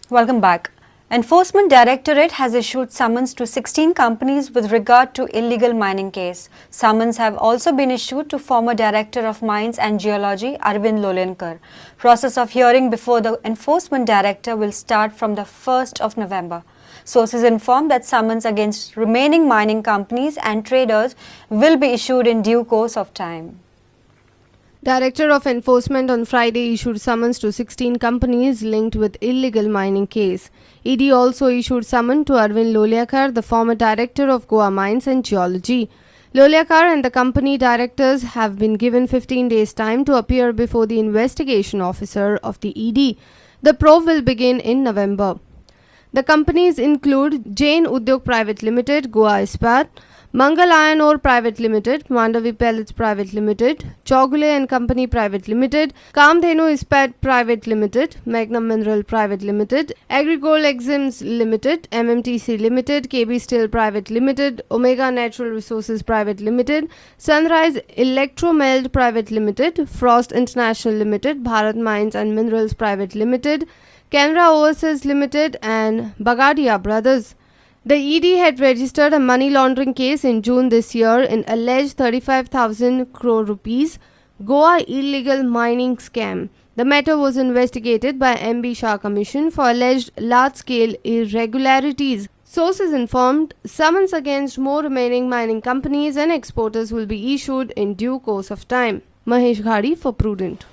Welcome back. Enforcement Directorate has issued summons to 16 companies with regard to illegal mining case. Summons have also been issued to former Director of Mines and Geology Arvind Lolekar. Process of hearing before the Enforcement Director will start from the 1st of November. Sources inform that summons against remaining mining companies and traders will be issued in due course of time. Director of Enforcement on Friday issued summons to 16 companies linked with illegal mining case. ED also issued summon to Arvind Lolekar, the former director of Goa Mines and Geology. Lolekar and the company directors have been given 15 days time to appear before the investigation officer of the ED. The probe will begin in November. The companies include Jain Udyog Private Limited, Goa Ispat, Mangal Iron Ore Private Limited, Mandavi Pellets Private Limited, Chogule and Company Private Limited, Kamdhenu Ispat Private Limited, Magnum Mineral Private Limited, Agricole Exim Limited, MMTC Limited, KB Steel Private Limited, Omega Natural Resources Private Limited, Sunrise Electromelt Private Limited, Frost International Limited, Bharat Mines and Minerals Private Limited, Canara Overseas Limited and Bagadia Brothers. The ED had registered a money laundering case in June this year in alleged 35,000 crore rupees Goa illegal mining scam. The matter was investigated by MB Shah Commission for alleged large-scale irregularities. Sources informed summons against more remaining mining companies and exporters will be issued in due course of time. Mahesh Ghadi for Prudent.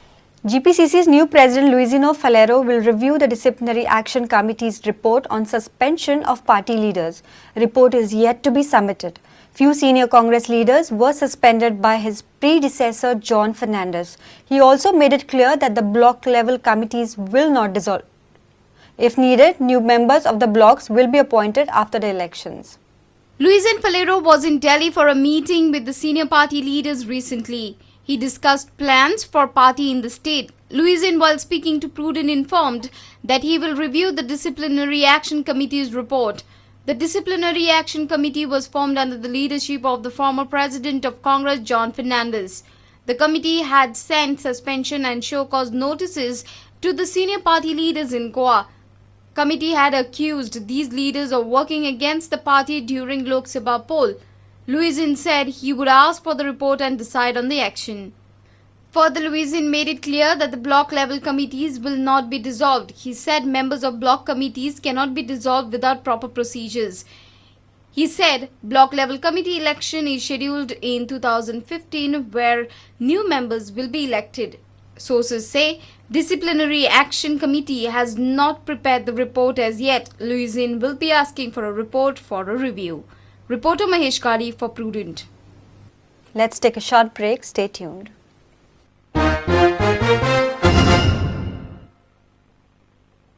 GPCC's new president Luisino Falero will review the Disciplinary Action Committee's report on suspension of party leaders. Report is yet to be submitted. Few senior Congress leaders were suspended by his predecessor John Fernandez. He also made it clear that the block-level committees will not dissolve. If needed, new members of the blocks will be appointed after the elections. Luisino Falero was in Delhi for a meeting with the senior party leaders recently. He discussed plans for party in the state. Luisino, while speaking to Prudent, informed that he will review the Disciplinary Action Committee's report. The Disciplinary Action Committee was formed under the leadership of the former President of Congress, John Fernandez. The committee had sent suspension and show cause notices to the senior party leaders in Goa. Committee had accused these leaders of working against the party during Lok Sabha poll. Luisino said he would ask for the report and decide on the action. Further, Luisino made it clear that the block-level committees will not be dissolved. He said members of block committees cannot be dissolved without proper procedures. He said block-level committee election is scheduled in 2015 where new members will be elected. Sources say Disciplinary Action Committee has not prepared the report as yet. Luisino will be asking for a report for a review. Reporter Mahesh Ghadi for Prudent. Let's take a short break. Stay tuned.